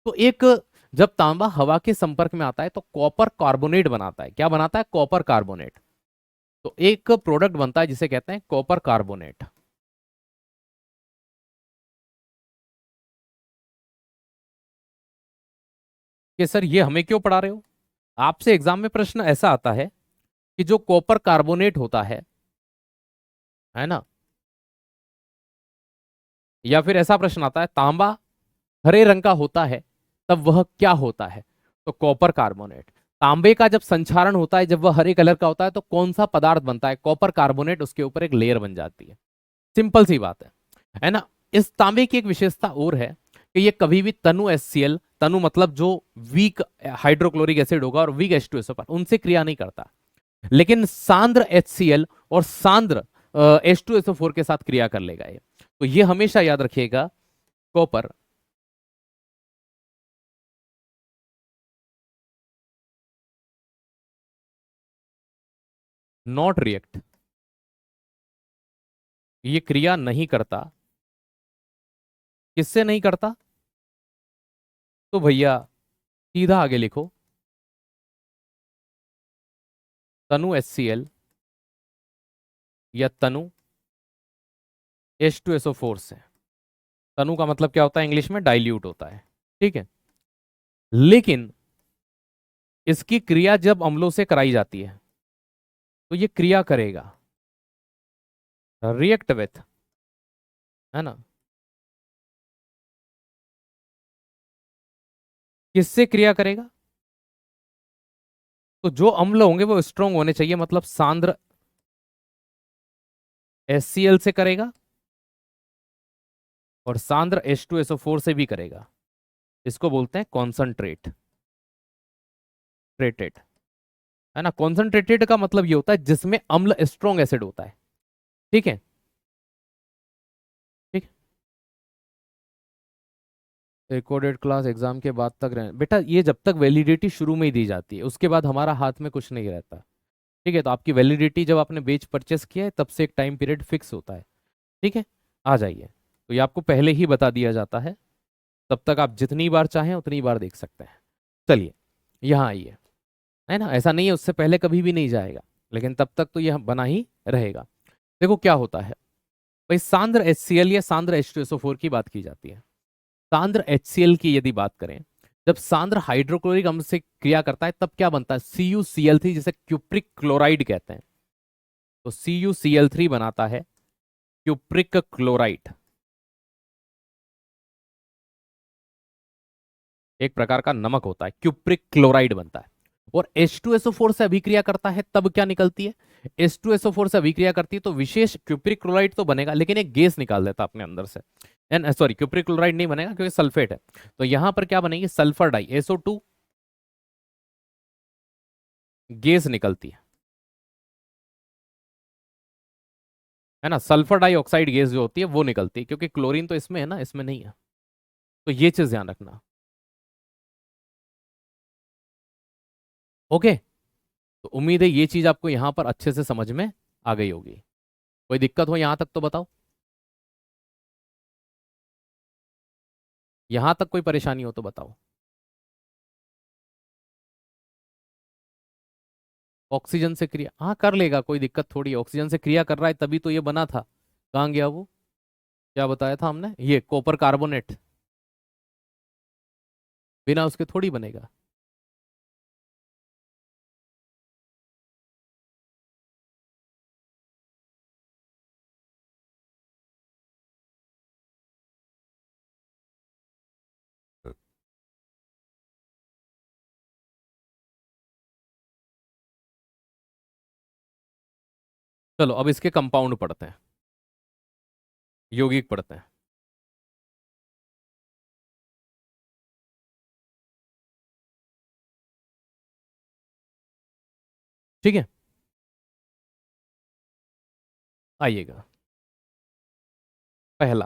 तो एक, जब तांबा हवा के संपर्क में आता है तो कॉपर कार्बोनेट बनाता है। क्या बनाता है, कॉपर कार्बोनेट। तो एक प्रोडक्ट बनता है जिसे कहते हैं कॉपर कार्बोनेट। कि सर ये हमें क्यों पढ़ा रहे हो, आपसे एग्जाम में प्रश्न ऐसा आता है कि जो कॉपर कार्बोनेट होता है ना, या फिर ऐसा प्रश्न आता है तांबा हरे रंग का होता है तब वह क्या होता है, तो कॉपर कार्बोनेट। तांबे का जब संक्षारण होता है, जब वह हरे कलर का होता है, तो कौन सा पदार्थ बनता है, कॉपर कार्बोनेट, उसके ऊपर एक लेयर बन जाती है। सिंपल सी बात है ना। इस तांबे की एक विशेषता और है कि ये कभी भी तनु HCl, तनु मतलब जो वीक हाइड्रोक्लोरिक एसिड होगा और वीक H2SO4, उनसे क्रिया नहीं करता। लेकिन सांद्र HCl और सांद्र H2SO4 के साथ क्रिया कर लेगा ये। तो ये हमेशा याद रखिएगा, कॉपर नॉट रिएक्ट, ये क्रिया नहीं करता। किससे नहीं करता, तो भैया सीधा आगे लिखो, तनु HCl या तनु H2SO4 से। तनु का मतलब क्या होता है, इंग्लिश में डाइल्यूट होता है। ठीक है, लेकिन इसकी क्रिया जब अम्लों से कराई जाती है तो ये क्रिया करेगा रिएक्ट विथ, है ना, किससे क्रिया करेगा, तो जो अम्ल होंगे वो स्ट्रोंग होने चाहिए, मतलब सांद्र HCl से करेगा और सांद्र H2SO4 से भी करेगा। इसको बोलते हैं कॉन्संट्रेट ट्रेटेड, है ना। कॉन्संट्रेटेड का मतलब ये होता है जिसमें अम्ल स्ट्रॉन्ग एसिड होता है। ठीक है, ठीक। रिकॉर्डेड क्लास एग्जाम के बाद तक रहे बेटा, ये जब तक वैलिडिटी शुरू में ही दी जाती है उसके बाद हमारा हाथ में कुछ नहीं रहता। ठीक है, तो आपकी वैलिडिटी जब आपने बेच परचेस किया है तब से एक टाइम पीरियड फिक्स होता है। ठीक है, आ जाइए, तो ये आपको पहले ही बता दिया जाता है, तब तक आप जितनी बार चाहें उतनी बार देख सकते हैं। चलिए यहाँ आइए, है ना, ऐसा नहीं है उससे पहले कभी भी नहीं जाएगा, लेकिन तब तक तो यह बना ही रहेगा। देखो क्या होता है भाई, सांद्र HCl या सांद्र H2SO4 की बात की जाती है। सांद्र HCl की यदि बात करें, जब सांद्र हाइड्रोक्लोरिक अम्ल से क्रिया करता है तब क्या बनता है, CuCl3, जिसे क्यूप्रिक क्लोराइड कहते हैं। तो CuCl3 बनाता है क्यूप्रिक क्लोराइड, एक प्रकार का नमक होता है, क्यूप्रिक क्लोराइड बनता है। और H2SO4 से अभिक्रिया करता है तब क्या निकलती है, H2SO4 से अभिक्रिया करती है तो विशेष क्यूप्रिक क्लोराइड तो बनेगा, लेकिन एक गैस निकाल देता अपने अंदर से। एन सॉरी, क्यूप्रिक क्लोराइड नहीं बनेगा क्योंकि सल्फेट है। तो यहां पर क्या बनेगी, सल्फर डाई SO2 गैस निकलती है ना, सल्फर डाइऑक्साइड गैस जो होती है वो निकलती है, क्योंकि क्लोरीन तो इसमें है ना, इसमें नहीं है। तो ये चीज ध्यान रखना। ओके, तो उम्मीद है ये चीज आपको यहां पर अच्छे से समझ में आ गई होगी। कोई दिक्कत हो यहां तक तो बताओ, यहां तक कोई परेशानी हो तो बताओ। ऑक्सीजन से क्रिया, हाँ कर लेगा, कोई दिक्कत थोड़ी है, ऑक्सीजन से क्रिया कर रहा है तभी तो ये बना था। कहाँ गया वो, क्या बताया था हमने, ये कॉपर कार्बोनेट, बिना उसके थोड़ी बनेगा। चलो अब इसके कंपाउंड पढ़ते हैं, यौगिक पढ़ते हैं। ठीक है, आइएगा। पहला,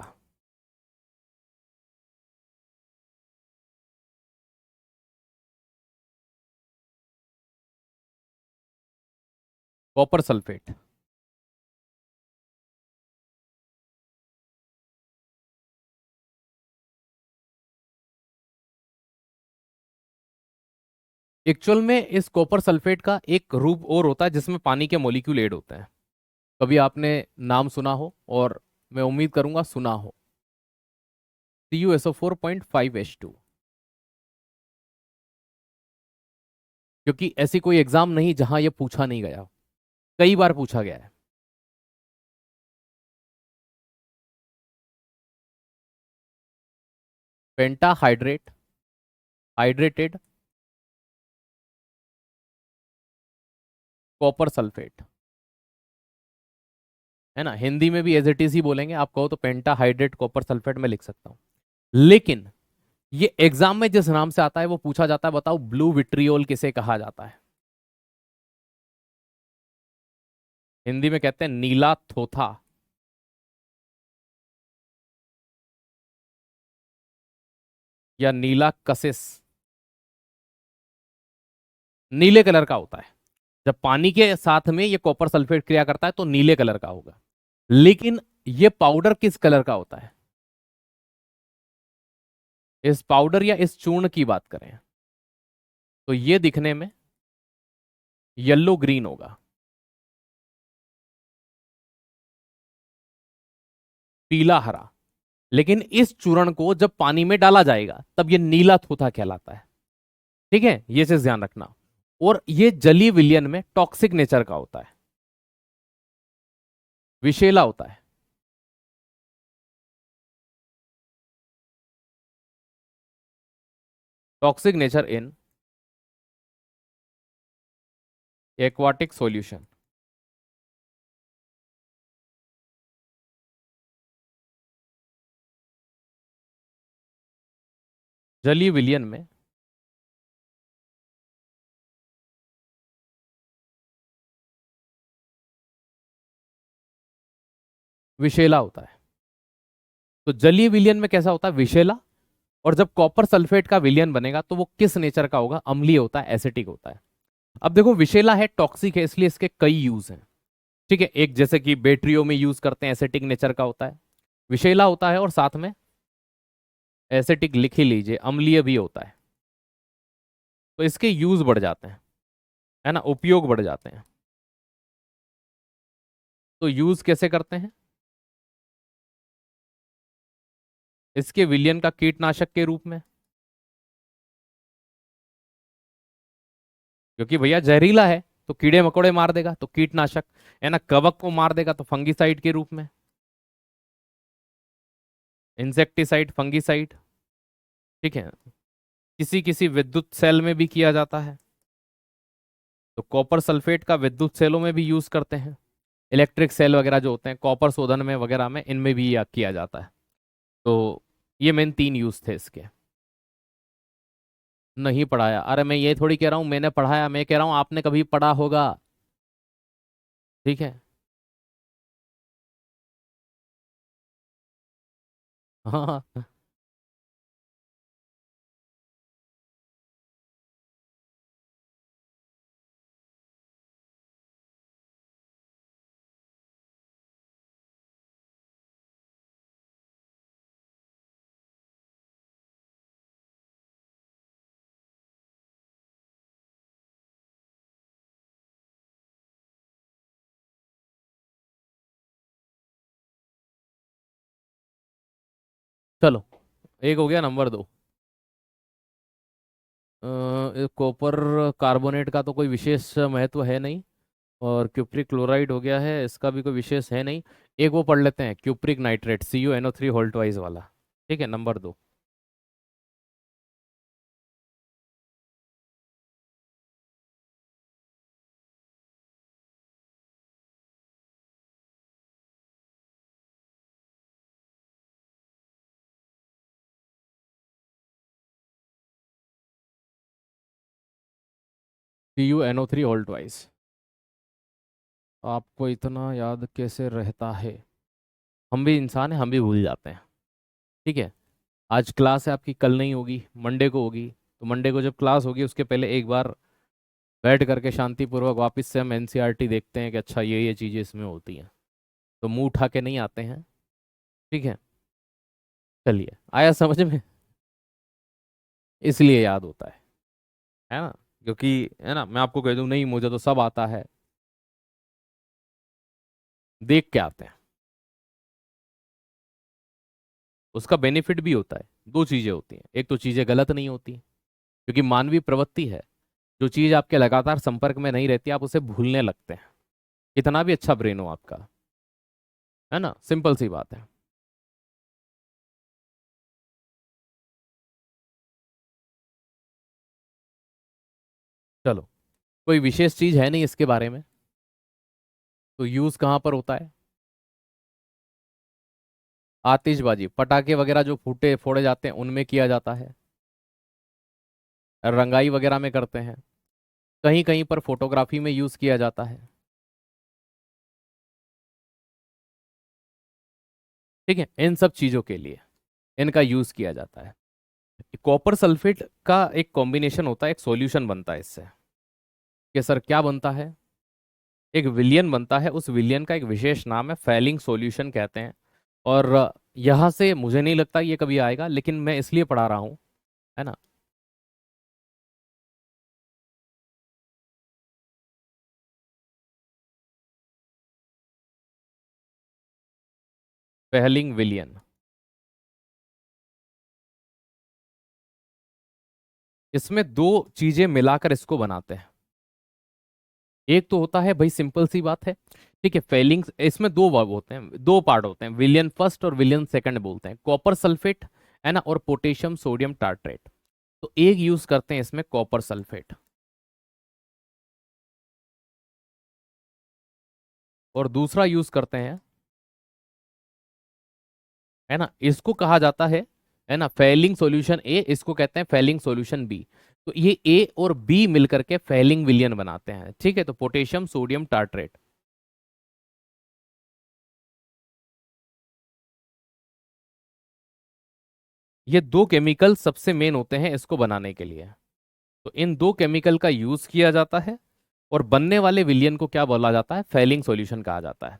कॉपर सल्फेट। एक्चुअल में इस कॉपर सल्फेट का एक रूप और होता है जिसमें पानी के मॉलिक्यूल ऐड होते हैं। कभी आपने नाम सुना हो, और मैं उम्मीद करूंगा सुना हो, CuSO4.5H2। क्योंकि ऐसी कोई एग्जाम नहीं जहां ये पूछा नहीं गया, कई बार पूछा गया है। पेंटाहाइड्रेट, हाइड्रेटेड कॉपर सल्फेट, है ना। हिंदी में भी एज इट इज ही बोलेंगे, आप कहो तो पेंटाहाइड्रेट कॉपर सल्फेट में लिख सकता हूं। लेकिन ये एग्जाम में जिस नाम से आता है वो पूछा जाता है, बताओ ब्लू विट्रियोल किसे कहा जाता है? हिंदी में कहते हैं नीला थोथा, या नीला कसिस। नीले कलर का होता है। जब पानी के साथ में ये कॉपर सल्फेट क्रिया करता है तो नीले कलर का होगा। लेकिन ये पाउडर किस कलर का होता है? इस पाउडर या इस चूर्ण की बात करें तो ये दिखने में येलो ग्रीन होगा, पीला हरा। लेकिन इस चूर्ण को जब पानी में डाला जाएगा तब ये नीला थोथा कहलाता है। ठीक है, ये चीज ध्यान रखना। और ये जलीय विलयन में टॉक्सिक नेचर का होता है, विषैला होता है। Toxic nature in aquatic solution. जलीय विलयन में विषैला होता है। तो जलीय विलयन में कैसा होता है? विषैला। और जब कॉपर सल्फेट का विलयन बनेगा तो वो किस नेचर का होगा? अम्लीय होता है, एसिटिक होता है। अब देखो, विषैला है, टॉक्सिक है, इसलिए इसके कई यूज हैं। ठीक है, एक जैसे कि बैटरियों में यूज करते हैं, एसिटिक नेचर का होता है, विषैला होता है, और साथ में एसिटिक लिख ही लीजिए, अम्लीय भी होता है। तो इसके यूज बढ़ जाते हैं, है ना, उपयोग बढ़ जाते हैं। तो यूज कैसे करते हैं? इसके विलयन का कीटनाशक के रूप में, क्योंकि भैया जहरीला है तो कीड़े मकोड़े मार देगा तो कीटनाशक, है ना। कवक को मार देगा तो फंगिसाइड के रूप में, इंसेक्टिसाइड, फंगिसाइड। ठीक है, किसी किसी विद्युत सेल में भी किया जाता है। तो कॉपर सल्फेट का विद्युत सेलों में भी यूज करते हैं। इलेक्ट्रिक सेल वगैरह जो होते हैं कॉपर शोधन में वगैरह में, इनमें भी किया जाता है। तो ये मेन तीन यूज थे इसके। नहीं पढ़ाया? अरे मैं ये थोड़ी कह रहा हूँ मैंने पढ़ाया, मैं कह रहा हूँ आपने कभी पढ़ा होगा। ठीक है। हाँ, चलो, एक हो गया। नंबर दो, कॉपर कार्बोनेट का तो कोई विशेष महत्व है नहीं, और क्यूप्रिक क्लोराइड हो गया है, इसका भी कोई विशेष है नहीं। एक वो पढ़ लेते हैं, cupric nitrate, CuNO3 Holt wise वाला। ठीक है, नंबर दो। CuNO3 Holt wise. आपको इतना याद कैसे रहता है? हम भी इंसान हैं, हम भी भूल जाते हैं। ठीक है, आज क्लास है आपकी, कल नहीं होगी, मंडे को होगी। तो मंडे को जब क्लास होगी उसके पहले एक बार बैठ करके शांतिपूर्वक वापस से हम एनसीईआरटी देखते हैं कि अच्छा ये चीज़ें इसमें होती हैं। तो मुंह उठा के नहीं आते हैं। ठीक है, चलिए, आया समझ में? इसलिए याद होता है ना? क्योंकि है ना, मैं आपको कह दूं नहीं मुझे तो सब आता है, देख के आते हैं। उसका बेनिफिट भी होता है। दो चीजें होती हैं, एक तो चीजें गलत नहीं होती, क्योंकि मानवीय प्रवृत्ति है, जो चीज आपके लगातार संपर्क में नहीं रहती आप उसे भूलने लगते हैं, कितना भी अच्छा ब्रेन हो आपका। है ना, सिंपल सी बात है। चलो, कोई विशेष चीज है नहीं इसके बारे में। तो यूज कहाँ पर होता है? आतिशबाजी, पटाखे वगैरह जो फूटे फोड़े जाते हैं उनमें किया जाता है, रंगाई वगैरह में करते हैं, कहीं कहीं पर फोटोग्राफी में यूज किया जाता है। ठीक है, इन सब चीजों के लिए इनका यूज किया जाता है। कॉपर सल्फेट का एक कॉम्बिनेशन होता है, एक सॉल्यूशन बनता है इससे। कि सर क्या बनता है? एक विलियन बनता है, उस विलियन का एक विशेष नाम है फैलिंग सॉल्यूशन कहते हैं। और यहाँ से मुझे नहीं लगता ये कभी आएगा, लेकिन मैं इसलिए पढ़ा रहा हूँ, है ना। फैलिंग विलियन, इसमें दो चीजें मिलाकर इसको बनाते हैं। एक तो होता है भाई, सिंपल सी बात है। ठीक है, फेलिंग्स इसमें दो वर्ब होते हैं, दो पार्ट होते हैं, विलियन फर्स्ट और विलियन सेकंड बोलते हैं, कॉपर सल्फेट है ना, और पोटेशियम सोडियम टार्ट्रेट। तो एक यूज करते हैं इसमें कॉपर सल्फेट, और दूसरा यूज करते हैं, है ना, इसको कहा जाता है ना, फेलिंग सॉल्यूशन ए, इसको कहते हैं फेलिंग सॉल्यूशन बी। तो ये ए और बी मिलकर के फेलिंग विलियन बनाते हैं। ठीक है, तो पोटेशियम सोडियम टार्ट्रेट। ये दो केमिकल सबसे मेन होते हैं इसको बनाने के लिए। तो इन दो केमिकल का यूज किया जाता है, और बनने वाले विलियन को क्या बोला जाता है? फेलिंग सॉल्यूशन कहा जाता है।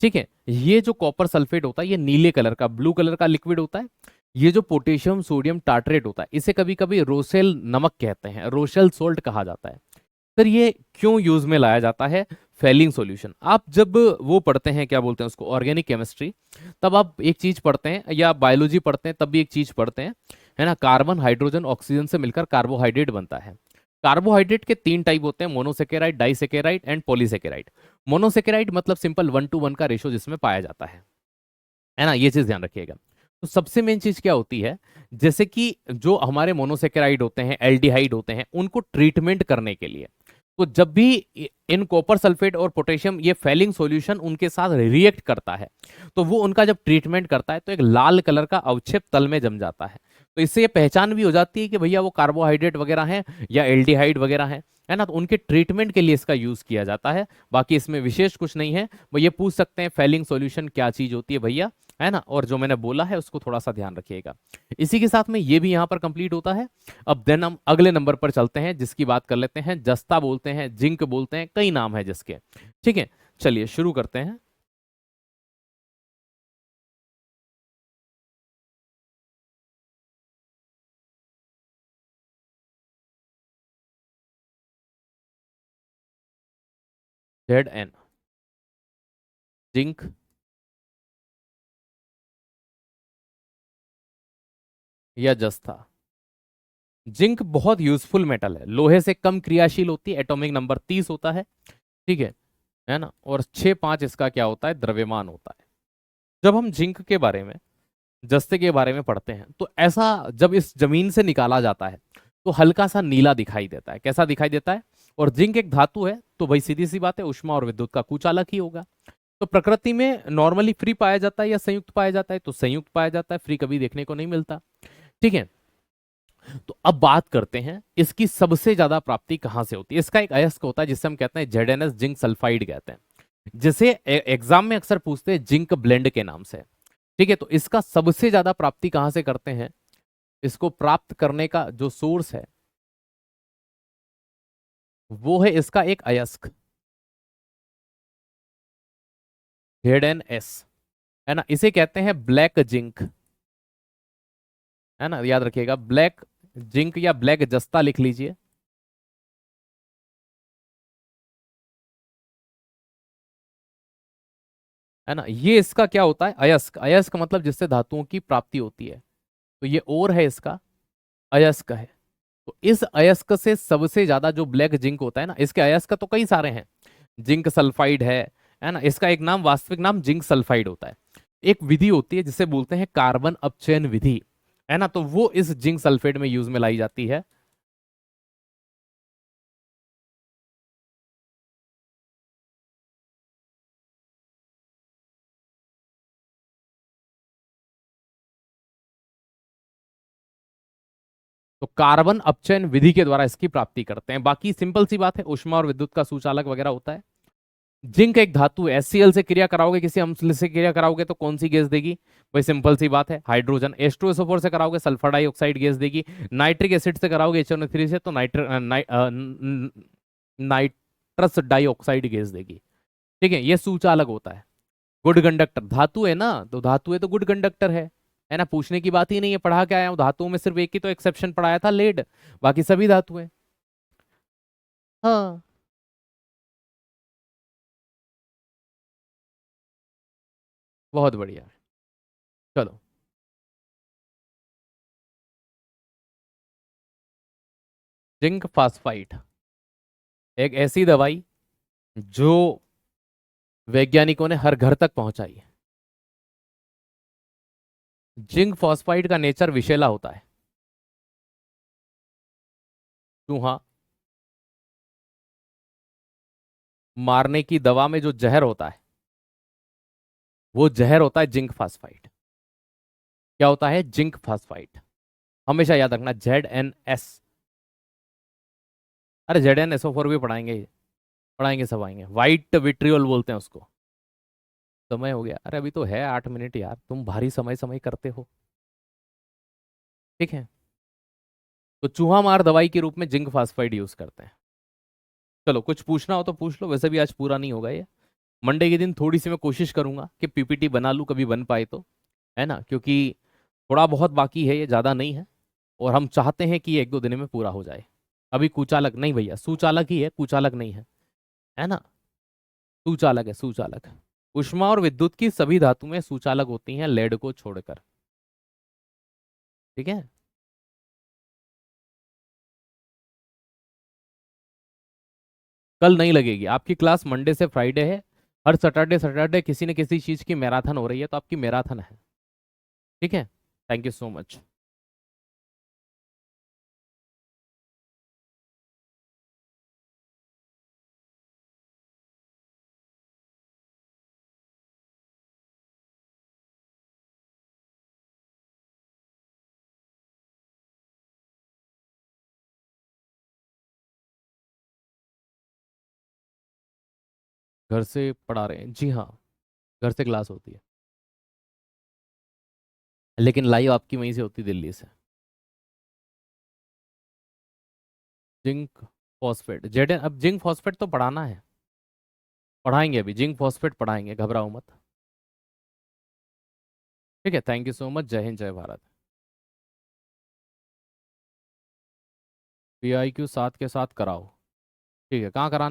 ठीक है, ये जो कॉपर सल्फेट होता है ये नीले कलर का, ब्लू कलर का लिक्विड होता है। ये जो पोटेशियम सोडियम टार्ट्रेट होता है इसे कभी कभी रोसेल नमक कहते हैं, रोशेल सोल्ट कहा जाता है। सर ये क्यों यूज में लाया जाता है? फेलिंग सॉल्यूशन, आप जब वो पढ़ते हैं, क्या बोलते हैं उसको, ऑर्गेनिक केमिस्ट्री, तब आप एक चीज पढ़ते हैं, या बायोलॉजी पढ़ते हैं तब भी एक चीज पढ़ते हैं, है ना, कार्बन हाइड्रोजन ऑक्सीजन से मिलकर कार्बोहाइड्रेट बनता है। कार्बोहाइड्रेट के तीन टाइप होते हैं, monosaccharide, disaccharide and polysaccharide. Monosaccharide मतलब सिंपल 1:1 का रेशो जिसमें पाया जाता है ना, ये चीज ध्यान रखिएगा। तो सबसे मेन चीज क्या होती है, जैसे कि जो हमारे मोनोसेकेराइड होते हैं, एल्डिहाइड होते हैं, उनको ट्रीटमेंट करने के लिए, तो जब भी इन कॉपर सल्फेट और पोटेशियम ये फेलिंग सॉल्यूशन उनके साथ रिएक्ट करता है, तो वो उनका जब ट्रीटमेंट करता है तो एक लाल कलर का अवक्षेप तल में जम जाता है। तो इससे ये पहचान भी हो जाती है कि भैया वो कार्बोहाइड्रेट वगैरह हैं या एल्डिहाइड वगैरह हैं, है ना। तो उनके ट्रीटमेंट के लिए इसका यूज किया जाता है। बाकी इसमें विशेष कुछ नहीं है। वो ये पूछ सकते हैं फेलिंग सॉल्यूशन क्या चीज होती है भैया, है ना, और जो मैंने बोला है उसको थोड़ा सा ध्यान रखिएगा। इसी के साथ में ये भी यहाँ पर कंप्लीट होता है। अब देन हम अगले नंबर पर चलते हैं, जिसकी बात कर लेते हैं, जस्ता बोलते हैं, जिंक बोलते हैं, कई नाम है जिसके। ठीक है, चलिए शुरू करते हैं। Zn, जिंक या जस्ता। जिंक बहुत यूजफुल मेटल है, लोहे से कम क्रियाशील होती है, एटॉमिक नंबर 30 होता है ठीक है ना, और 6.5 इसका क्या होता है? द्रव्यमान होता है। जब हम जिंक के बारे में, जस्ते के बारे में पढ़ते हैं, तो ऐसा जब इस जमीन से निकाला जाता है तो हल्का सा नीला दिखाई देता है। कैसा दिखाई देता है? और जिंक एक धातु है, तो भाई सीधी सी बात है, ऊष्मा और विद्युत का कुचालक ही होगा। तो प्रकृति में नॉर्मली फ्री पाया जाता है या संयुक्त पाया जाता है? तो संयुक्त पाया जाता है, फ्री कभी देखने को नहीं मिलता। ठीक है, तो अब बात करते हैं इसकी सबसे ज्यादा प्राप्ति कहां से होती है। इसका एक अयस्क होता है जिसे हम कहते हैं ZnS, जिंक सल्फाइड कहते हैं। जिसे एग्जाम में अक्सर पूछते हैं जिंक ब्लेंड के नाम से। ठीक है, तो इसका सबसे ज्यादा प्राप्ति कहां से करते हैं? इसको प्राप्त करने का जो सोर्स है वो है इसका एक अयस्क, ZnS, है ना। इसे कहते हैं ब्लैक जिंक, है ना, याद रखिएगा, ब्लैक जिंक या ब्लैक जस्ता लिख लीजिए। है ना, ये इसका क्या होता है? अयस्क। अयस्क मतलब जिससे धातुओं की प्राप्ति होती है, तो ये और है इसका अयस्क है। तो इस अयस्क से सबसे ज्यादा जो ब्लैक जिंक होता है ना, इसके अयस्क तो कई सारे हैं, जिंक सल्फाइड है ना, इसका एक नाम, वास्तविक नाम जिंक सल्फाइड होता है। एक विधि होती है जिसे बोलते हैं कार्बन अपचयन विधि, है ना, तो वो इस जिंक सल्फेट में यूज में लाई जाती है। तो कार्बन अपचयन विधि के द्वारा इसकी प्राप्ति करते हैं। बाकी सिंपल सी बात है, ऊष्मा और विद्युत का सुचालक वगैरह होता है। जिंक एक धातु है, HCl से क्रिया कराओगे, किसी अम्ल से क्रिया कराओगे तो कौन सी गैस देगी? वही सिंपल सी बात है, हाइड्रोजन। H2SO4 से कराओगे सल्फर डाइऑक्साइड गैस देगी। नाइट्रिक एसिड से कराओगे HNO3 से तो नाइट्रस डाइऑक्साइड गैस देगी। ठीक है, ये सुचालक होता है। गुड कंडक्टर, धातु है ना, तो धातु है तो गुड कंडक्टर है ना, पूछने की बात ही नहीं है। पढ़ा के आया हूं, धातुओं में सिर्फ एक ही तो एक्सेप्शन पढ़ाया था, लेड, बाकी सभी धातु है। हाँ, बहुत बढ़िया। चलो, जिंक फास्फाइड एक ऐसी दवाई जो वैज्ञानिकों ने हर घर तक पहुंचाई है। जिंक फॉस्फाइड का नेचर विषैला होता है। चूहा मारने की दवा में जो जहर होता है, वो जहर होता है जिंक फास्फाइड। क्या होता है? Zinc phosphide. हमेशा याद रखना, ZnS। अरे ZnSO4 भी पढ़ाएंगे, पढ़ाएंगे, सब आएंगे। वाइट विट्रियोल बोलते हैं उसको। समय हो गया, अरे अभी तो है 8 मिनट यार, तुम भारी समय समय करते हो। ठीक है, तो चूहा मार दवाई के रूप में जिंक फास्फाइड यूज करते हैं। चलो, कुछ पूछना हो तो पूछ लो, वैसे भी आज पूरा नहीं होगा ये। मंडे के दिन थोड़ी सी मैं कोशिश करूंगा कि PPT बना लूं, कभी बन पाए तो, है ना, क्योंकि थोड़ा बहुत बाकी है, ये ज़्यादा नहीं है, और हम चाहते हैं कि ये 1-2 दिन में पूरा हो जाए। अभी कुचालक नहीं भैया, सुचालक ही है, कुचालक नहीं है ना, सुचालक है, सुचालक। ऊष्मा और विद्युत की सभी धातुएं सुचालक होती हैं, लेड को छोड़कर। ठीक है, कल नहीं लगेगी आपकी क्लास, मंडे से फ्राइडे है। हर सैटरडे सैटरडे किसी न किसी चीज़ की मैराथन हो रही है, तो आपकी मैराथन है। ठीक है, थैंक यू सो मच। घर से पढ़ा रहे हैं? जी हाँ, घर से क्लास होती है, लेकिन लाइव आपकी वहीं से होती है, दिल्ली से। जिंक फॉस्फेट, जेड, अब जिंक फॉस्फेट तो पढ़ाना है, पढ़ाएंगे, अभी जिंक फॉस्फेट पढ़ाएंगे, घबराओ मत। ठीक है, थैंक यू सो मच, जय हिंद, जय भारत। PIQ 7 के साथ कराओ। ठीक है, कहाँ कराना?